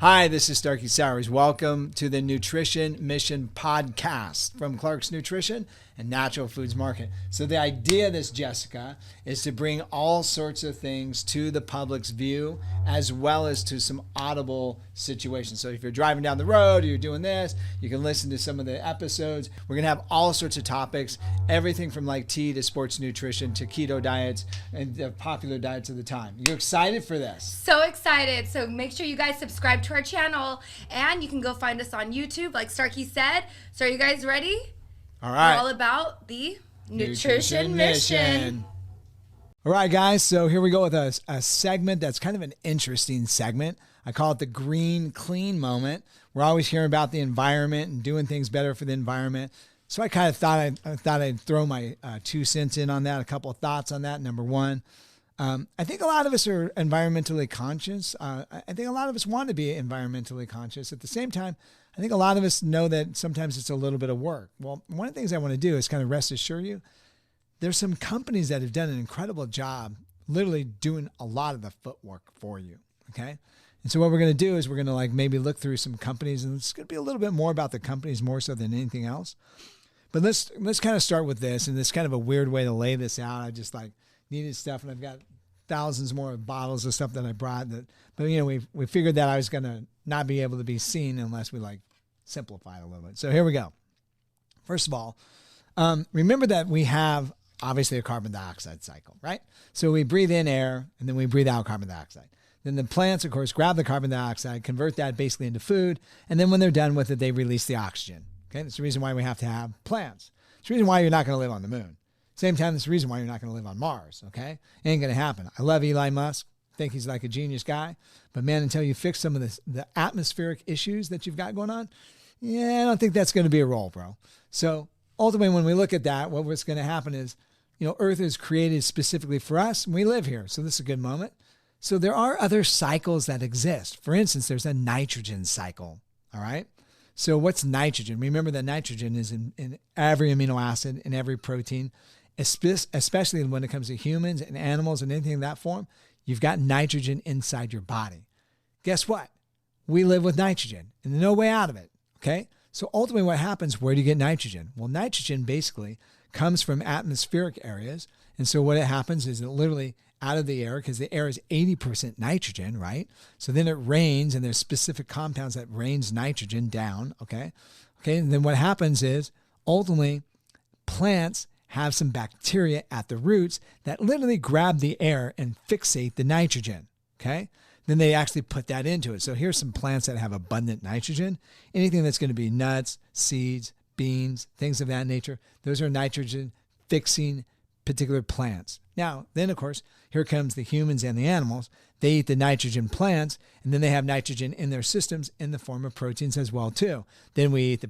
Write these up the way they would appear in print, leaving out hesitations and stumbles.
Hi, this is Starkie Sowers. Welcome to the Nutrition Mission Podcast from Clark's Nutrition and Natural Foods Market. So the idea of this, Jessica, is to bring all sorts of things to the public's view as well as to some audible situations. So if you're driving down the road or you're doing this, you can listen to some of the episodes. We're going to have all sorts of topics, everything from like tea to sports nutrition to keto diets and the popular diets of the time. You excited for this? So excited. So make sure you guys subscribe to our channel, and you can go find us on YouTube, like Starkie said. So are you guys ready? All right. We're all about the Nutrition Mission. All right, guys. So here we go with a segment that's kind of an interesting segment. I call it the green clean moment. We're always hearing about the environment and doing things better for the environment. So I kind of thought I'd throw my 2 cents in on that, a couple of thoughts on that. Number one, I think a lot of us are environmentally conscious. I think a lot of us want to be environmentally conscious. At the same time, I think a lot of us know that sometimes it's a little bit of work. Well, one of the things I want to do is kind of rest assure you, there's some companies that have done an incredible job literally doing a lot of the footwork for you, okay? And so what we're going to do is we're going to like maybe look through some companies, and it's going to be a little bit more about the companies more so than anything else. But let's kind of start with this, and it's kind of a weird way to lay this out. I just like needed stuff, and I've got thousands more bottles of stuff that I brought. But you know, we figured that I was going to not be able to be seen unless we like simplify it a little bit. So here we go. First of all, remember that we have obviously a carbon dioxide cycle, right? So we breathe in air and then we breathe out carbon dioxide. Then the plants, of course, grab the carbon dioxide, convert that basically into food, and then when they're done with it, they release the oxygen. Okay, that's the reason why we have to have plants. It's the reason why you're not going to live on the moon. Same time, that's the reason why you're not going to live on Mars, okay? Ain't going to happen. I love Elon Musk. Think he's like a genius guy. But man, until you fix some of the atmospheric issues that you've got going on, yeah, I don't think that's going to be a role, bro. So ultimately, when we look at that, what's going to happen is, you know, Earth is created specifically for us, and we live here. So this is a good moment. So there are other cycles that exist. For instance, there's a nitrogen cycle, all right? So what's nitrogen? Remember that nitrogen is in every amino acid, in every protein, especially when it comes to humans and animals and anything in that form. You've got nitrogen inside your body. Guess what? We live with nitrogen, and there's no way out of it, okay? So ultimately what happens, where do you get nitrogen? Well, nitrogen basically comes from atmospheric areas, and so what happens is it literally out of the air, because the air is 80% nitrogen, right? So then it rains, and there's specific compounds that rains nitrogen down, okay? Okay, and then what happens is ultimately plants have some bacteria at the roots that literally grab the air and fixate the nitrogen, okay? Then they actually put that into it. So here's some plants that have abundant nitrogen. Anything that's going to be nuts, seeds, beans, things of that nature, those are nitrogen fixing particular plants. Now, then of course, here comes the humans and the animals. They eat the nitrogen plants, and then they have nitrogen in their systems in the form of proteins as well too. Then we eat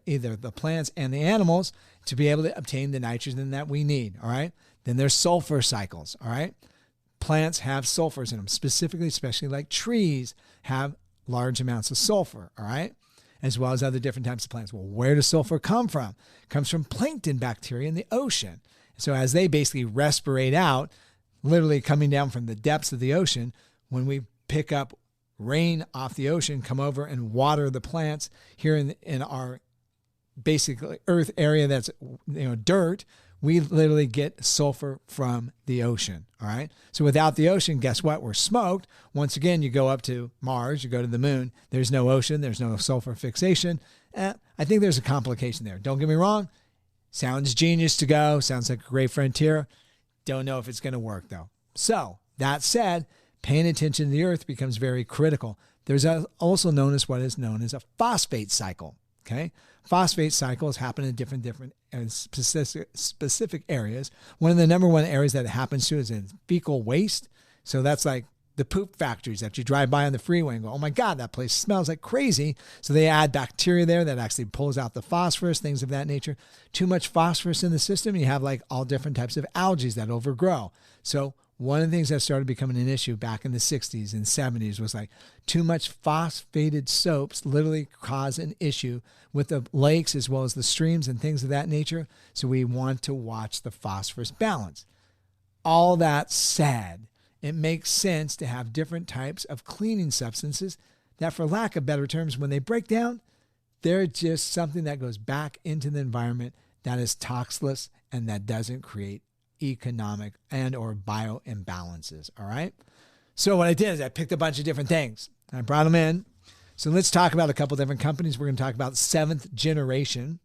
either the plants and the animals to be able to obtain the nitrogen that we need, all right? Then there's sulfur cycles, all right? Plants have sulfurs in them, specifically, especially like trees have large amounts of sulfur, all right? As well as other different types of plants. Well, where does sulfur come from? It comes from plankton bacteria in the ocean. So as they basically respirate out, literally coming down from the depths of the ocean, when we pick up rain off the ocean, come over and water the plants here in our basically earth area that's, you know, dirt, we literally get sulfur from the ocean, all right? So without the ocean, guess what? We're smoked. Once again, you go up to Mars, you go to the moon, there's no ocean, there's no sulfur fixation. I think there's a complication there. Don't get me wrong. Sounds genius to go. Sounds like a great frontier. Don't know if it's going to work, though. So that said, paying attention to the earth becomes very critical. There's also known as what is known as a phosphate cycle, okay? Phosphate cycles happen in different specific areas. One of the number one areas that it happens to is in fecal waste. So that's like the poop factories that you drive by on the freeway and go, oh my God, that place smells like crazy. So they add bacteria there that actually pulls out the phosphorus, things of that nature. Too much phosphorus in the system, you have like all different types of algae that overgrow. So one of the things that started becoming an issue back in the 60s and 70s was like too much phosphated soaps literally cause an issue with the lakes as well as the streams and things of that nature. So we want to watch the phosphorus balance. All that said, it makes sense to have different types of cleaning substances that, for lack of better terms, when they break down, they're just something that goes back into the environment that is toxless and that doesn't create economic and or bio imbalances. All right. So what I did is I picked a bunch of different things. I brought them in. So let's talk about a couple different companies. We're going to talk about seventh generation.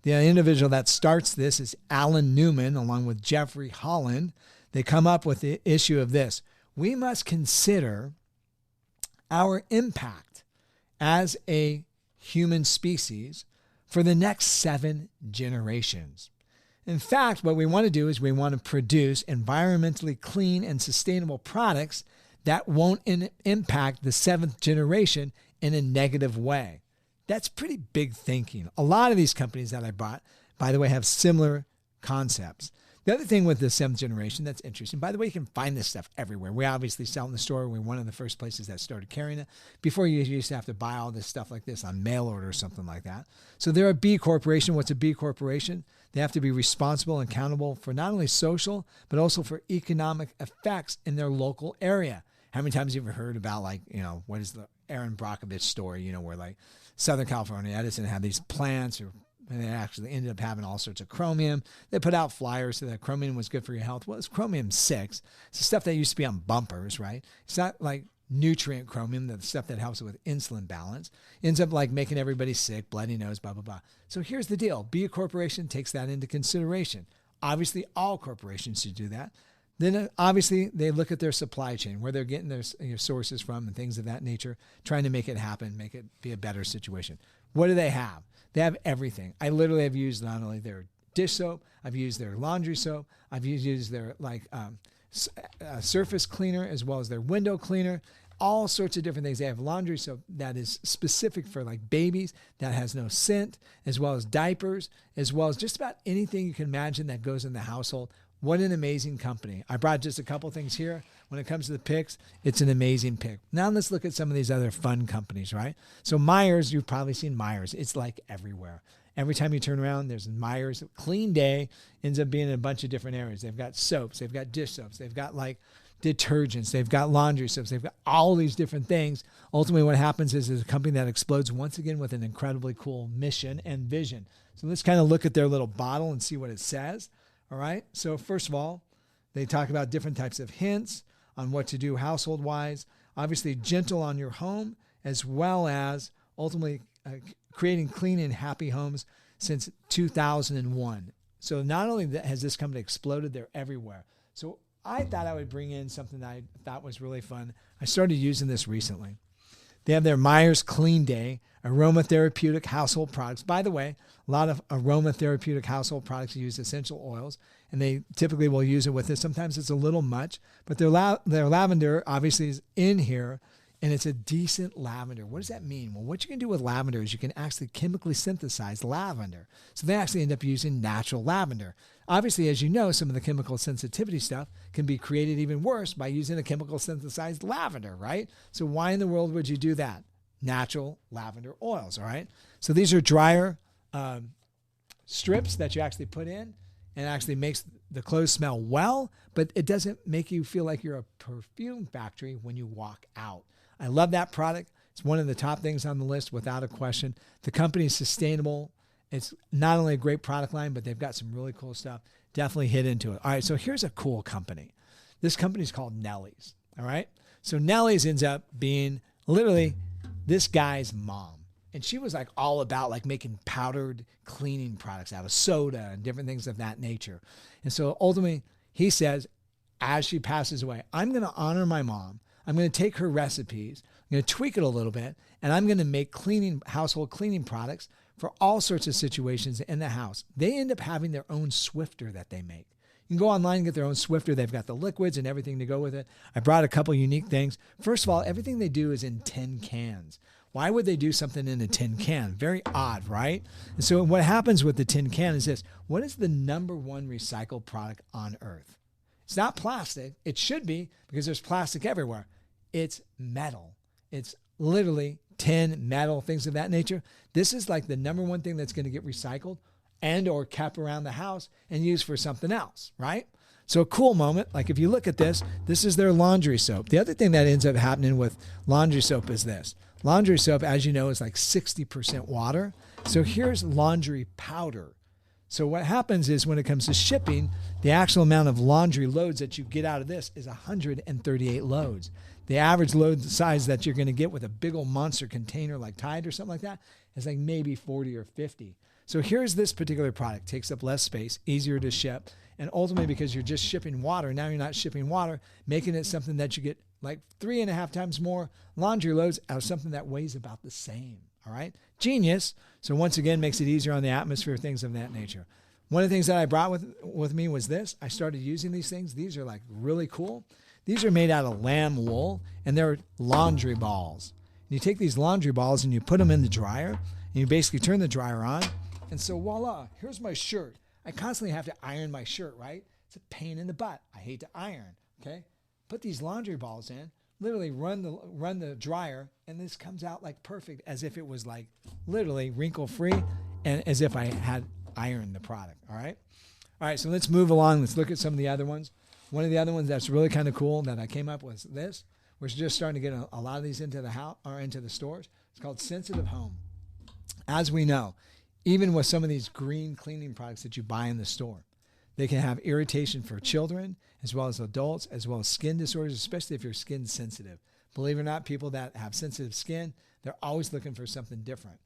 The individual that starts this is Alan Newman, along with Jeffrey Holland. They come up with the issue of this. We must consider our impact as a human species for the next 7 generations. In fact, what we want to do is we want to produce environmentally clean and sustainable products that won't impact the 7th generation in a negative way. That's pretty big thinking. A lot of these companies that I bought, by the way, have similar concepts. The other thing with the 7th generation that's interesting, by the way, you can find this stuff everywhere. We obviously sell in the store. We're one of the first places that started carrying it. Before, you used to have to buy all this stuff like this on mail order or something like that. So they're a B corporation. What's a B corporation? They have to be responsible and accountable for not only social, but also for economic effects in their local area. How many times have you ever heard about, like, what is the Aaron Brockovich story, where like Southern California Edison had these plants, and they actually ended up having all sorts of chromium. They put out flyers so that chromium was good for your health. Well, it's chromium-6. It's the stuff that used to be on bumpers, right? It's not like nutrient chromium, the stuff that helps with insulin balance. Ends up like making everybody sick, bloody nose, blah, blah, blah. So here's the deal. Be a corporation takes that into consideration. Obviously, all corporations should do that. Then obviously they look at their supply chain, where they're getting their sources from and things of that nature, trying to make it happen, make it be a better situation. What do they have? They have everything. I literally have used not only their dish soap, I've used their laundry soap, I've used their surface cleaner as well as their window cleaner, all sorts of different things. They have laundry soap that is specific for like babies, that has no scent, as well as diapers, as well as just about anything you can imagine that goes in the household. What an amazing company. I brought just a couple things here. When it comes to the picks, it's an amazing pick. Now let's look at some of these other fun companies, right? So Myers, you've probably seen Myers. It's like everywhere. Every time you turn around, there's Myers. Clean Day ends up being in a bunch of different areas. They've got soaps. They've got dish soaps. They've got like detergents. They've got laundry soaps. They've got all these different things. Ultimately, what happens is a company that explodes once again with an incredibly cool mission and vision. So let's kind of look at their little bottle and see what it says. All right. So first of all, they talk about different types of hints on what to do household-wise. Obviously, gentle on your home, as well as ultimately creating clean and happy homes since 2001. So not only has this company exploded, they're everywhere. So I thought I would bring in something that I thought was really fun. I started using this recently. They have their Myers Clean Day aromatherapeutic household products. By the way, a lot of aromatherapeutic household products use essential oils, and they typically will use it with this. Sometimes it's a little much, but their lavender obviously is in here, and it's a decent lavender. What does that mean? Well, what you can do with lavender is you can actually chemically synthesize lavender. So they actually end up using natural lavender. Obviously, as you know, some of the chemical sensitivity stuff can be created even worse by using a chemical synthesized lavender, right? So why in the world would you do that? Natural lavender oils, all right? So these are dryer strips that you actually put in, and actually makes the clothes smell well, but it doesn't make you feel like you're a perfume factory when you walk out. I love that product. It's one of the top things on the list without a question. The company is sustainable. It's not only a great product line, but they've got some really cool stuff. Definitely hit into it. All right, so here's a cool company. This company is called Nellie's, all right? So Nellie's ends up being literally this guy's mom. And she was like all about like making powdered cleaning products out of soda and different things of that nature. And so ultimately he says, as she passes away, I'm going to honor my mom. I'm going to take her recipes. I'm going to tweak it a little bit. And I'm going to make household cleaning products for all sorts of situations in the house. They end up having their own Swifter that they make. You can go online and get their own Swifter. They've got the liquids and everything to go with it. I brought a couple unique things. First of all, everything they do is in tin cans. Why would they do something in a tin can? Very odd, right? And so what happens with the tin can is this. What is the number one recycled product on earth? It's not plastic. It should be, because there's plastic everywhere. It's metal. It's literally tin, metal, things of that nature. This is like the number one thing that's going to get recycled and or kept around the house and used for something else, right? So a cool moment, like if you look at this, this is their laundry soap. The other thing that ends up happening with laundry soap is this. Laundry soap, as you know, is like 60% water. So here's laundry powder. So what happens is when it comes to shipping, the actual amount of laundry loads that you get out of this is 138 loads. The average load size that you're going to get with a big old monster container like Tide or something like that is like maybe 40 or 50. So here's this particular product. Takes up less space, easier to ship, and ultimately because you're just shipping water, now you're not shipping water, making it something that you get like 3.5 times more laundry loads out of something that weighs about the same. All right? Genius. So once again, makes it easier on the atmosphere, things of that nature. One of the things that I brought with me was this. I started using these things. These are like really cool. These are made out of lamb wool, and they're laundry balls. And you take these laundry balls and you put them in the dryer, and you basically turn the dryer on. And so voila, here's my shirt. I constantly have to iron my shirt, right? It's a pain in the butt. I hate to iron, okay? Put these laundry balls in, literally run the dryer, and this comes out like perfect, as if it was like literally wrinkle-free and as if I had ironed the product, all right? All right, so let's move along. Let's look at some of the other ones. One of the other ones that's really kind of cool that I came up with is this. We're just starting to get a lot of these into the house or into the stores. It's called Sensitive Home. As we know, even with some of these green cleaning products that you buy in the store, they can have irritation for children as well as adults, as well as skin disorders, especially if you're skin sensitive. Believe it or not, people that have sensitive skin, they're always looking for something different.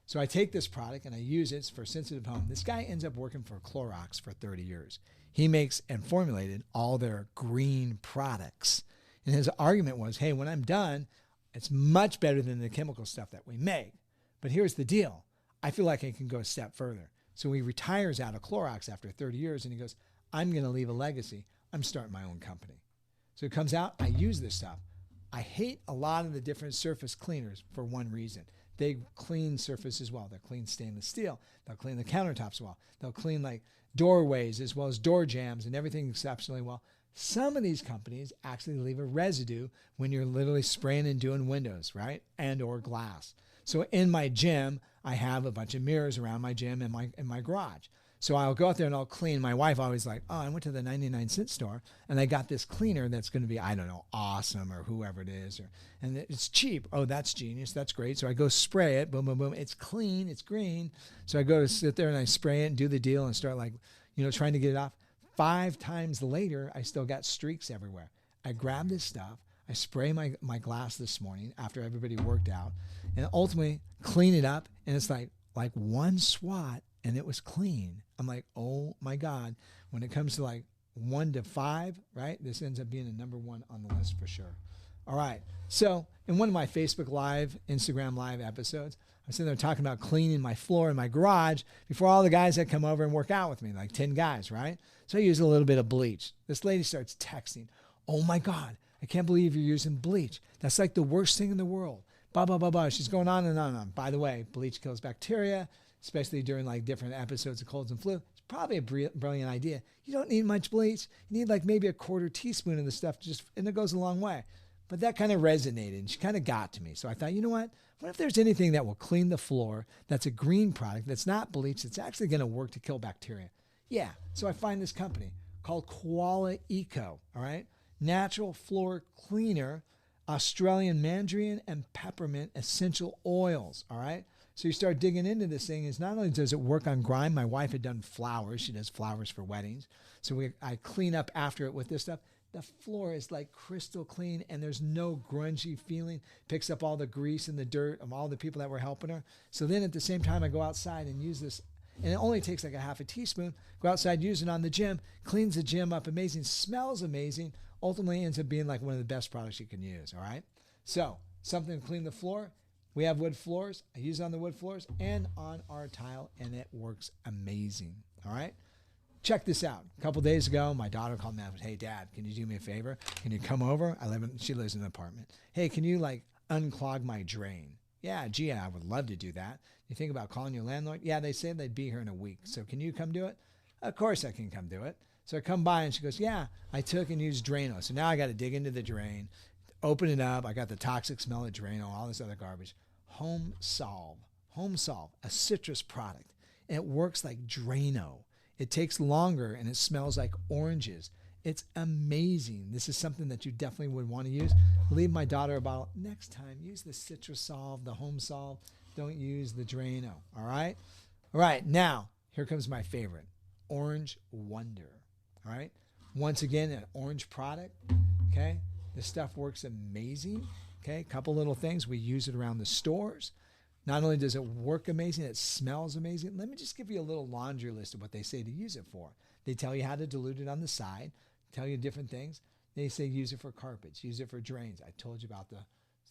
So I take this product and I use it for Sensitive Home. This guy ends up working for Clorox for 30 years. He makes and formulated all their green products. And his argument was, hey, when I'm done, it's much better than the chemical stuff that we make. But here's the deal. I feel like I can go a step further. So he retires out of Clorox after 30 years and he goes, I'm going to leave a legacy. I'm starting my own company. So it comes out, I use this stuff. I hate a lot of the different surface cleaners for one reason. They clean surfaces well. They'll clean stainless steel. They'll clean the countertops well. They'll clean like doorways as well as door jambs and everything exceptionally well. Some of these companies actually leave a residue when you're literally spraying and doing windows, right? And or glass. So in my gym, I have a bunch of mirrors around my gym and my garage. So I'll go out there and I'll clean. My wife always like, oh, I went to the 99-cent store and I got this cleaner that's going to be, I don't know, awesome or whoever it is. And it's cheap. Oh, that's genius. That's great. So I go spray it. Boom, boom, boom. It's clean. It's green. So I go to sit there and I spray it and do the deal and start like, trying to get it off. 5 times later, I still got streaks everywhere. I grab this stuff. I spray my glass this morning after everybody worked out and ultimately clean it up. And it's like one swat and it was clean. I'm like, oh my God. When it comes to like 1 to 5, right? This ends up being a number 1 on the list for sure. All right. So in one of my Facebook Live, Instagram Live episodes, I'm sitting there talking about cleaning my floor in my garage before all the guys that come over and work out with me, like 10 guys, right? So I use a little bit of bleach. This lady starts texting, oh my God, I can't believe you're using bleach. That's like the worst thing in the world. Blah, blah, blah, blah. She's going on and on and on. By the way, bleach kills bacteria, especially during like different episodes of colds and flu. It's probably a brilliant idea. You don't need much bleach. You need like maybe a 1/4 teaspoon of the stuff and it goes a long way. But that kind of resonated and she kind of got to me. So I thought, you know what? What if there's anything that will clean the floor that's a green product, that's not bleach, that's actually going to work to kill bacteria? Yeah. So I find this company called Koala Eco, all right? Natural floor cleaner, Australian mandarin and peppermint essential oils, all right? So you start digging into this thing. Is not only does it work on grime, my wife had done flowers. She does flowers for weddings. So I clean up after it with this stuff. The floor is like crystal clean and there's no grungy feeling. Picks up all the grease and the dirt of all the people that were helping her. So then at the same time, I go outside and use this. And it only takes like a 1/2 teaspoon. Go outside, use it on the gym. Cleans the gym up amazing. Smells amazing. Ultimately ends up being like one of the best products you can use. All right. So something to clean the floor. We have wood floors. I use it on the wood floors and on our tile and it works amazing. All right. Check this out. A couple days ago, my daughter called me up and said, hey, Dad, can you do me a favor? Can you come over? She lives in an apartment. Hey, can you like unclog my drain? Yeah, gee, I would love to do that. You think about calling your landlord? Yeah, they said they'd be here in a week. So can you come do it? Of course I can come do it. So I come by and she goes, yeah, I took and used Drano. So now I got to dig into the drain, open it up. I got the toxic smell of Drano, all this other garbage. Home Solve, a citrus product. And it works like Drano. It takes longer and it smells like oranges. It's amazing. This is something that you definitely would want to use. Leave my daughter a bottle. Next time, use the Citrus Solve, the Home Solve. Don't use the Drano. All right? All right, now, here comes my favorite, Orange Wonder. All right? Once again, an orange product. Okay? This stuff works amazing. Okay? A couple little things. We use it around the stores. Not only does it work amazing, it smells amazing. Let me just give you a little laundry list of what they say to use it for. They tell you how to dilute it on the side, tell you different things. They say use it for carpets, use it for drains. I told you about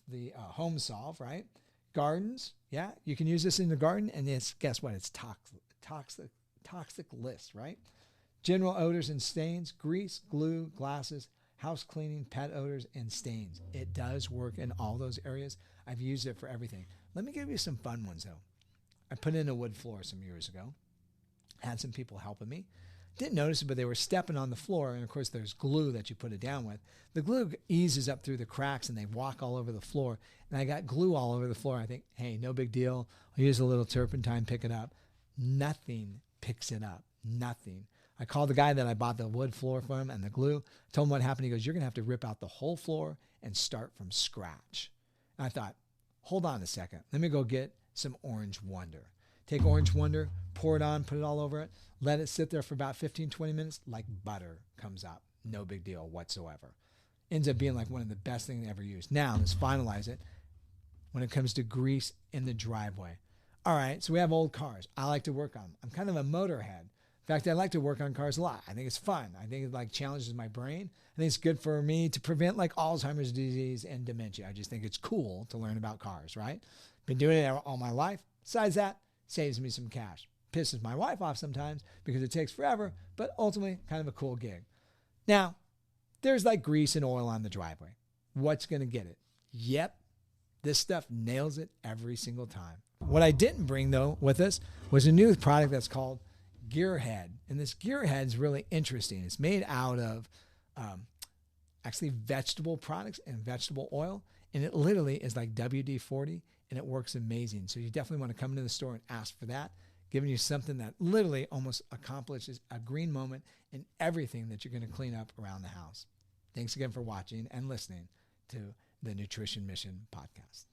the Home Solve, right? Gardens, yeah, you can use this in the garden, and it's, guess what? It's toxic list, right? General odors and stains, grease, glue, glasses, house cleaning, pet odors, and stains. It does work in all those areas. I've used it for everything. Let me give you some fun ones, though. I put in a wood floor some years ago. Had some people helping me. Didn't notice it, but they were stepping on the floor, and of course there's glue that you put it down with. The glue eases up through the cracks, and they walk all over the floor. And I got glue all over the floor. I think, hey, no big deal. I'll use a little turpentine, pick it up. Nothing picks it up. Nothing. I called the guy that I bought the wood floor from and the glue. Told him what happened. He goes, you're going to have to rip out the whole floor and start from scratch. And I thought, hold on a second. Let me go get some Orange Wonder. Take Orange Wonder, pour it on, put it all over it, let it sit there for about 15, 20 minutes, like butter comes up. No big deal whatsoever. Ends up being like one of the best things I ever used. Now, let's finalize it when it comes to grease in the driveway. All right, so we have old cars. I like to work on them. I'm kind of a motorhead. In fact, I like to work on cars a lot. I think it's fun. I think it like challenges my brain. I think it's good for me to prevent like Alzheimer's disease and dementia. I just think it's cool to learn about cars, right? Been doing it all my life. Besides that, saves me some cash. Pisses my wife off sometimes because it takes forever, but ultimately kind of a cool gig. Now, there's like grease and oil on the driveway. What's going to get it? Yep, this stuff nails it every single time. What I didn't bring, though, with us was a new product that's called Gearhead. And this Gearhead is really interesting. It's made out of actually vegetable products and vegetable oil. And it literally is like WD-40, and it works amazing. So you definitely want to come into the store and ask for that, giving you something that literally almost accomplishes a green moment in everything that you're going to clean up around the house. Thanks again for watching and listening to the Nutrition Mission podcast.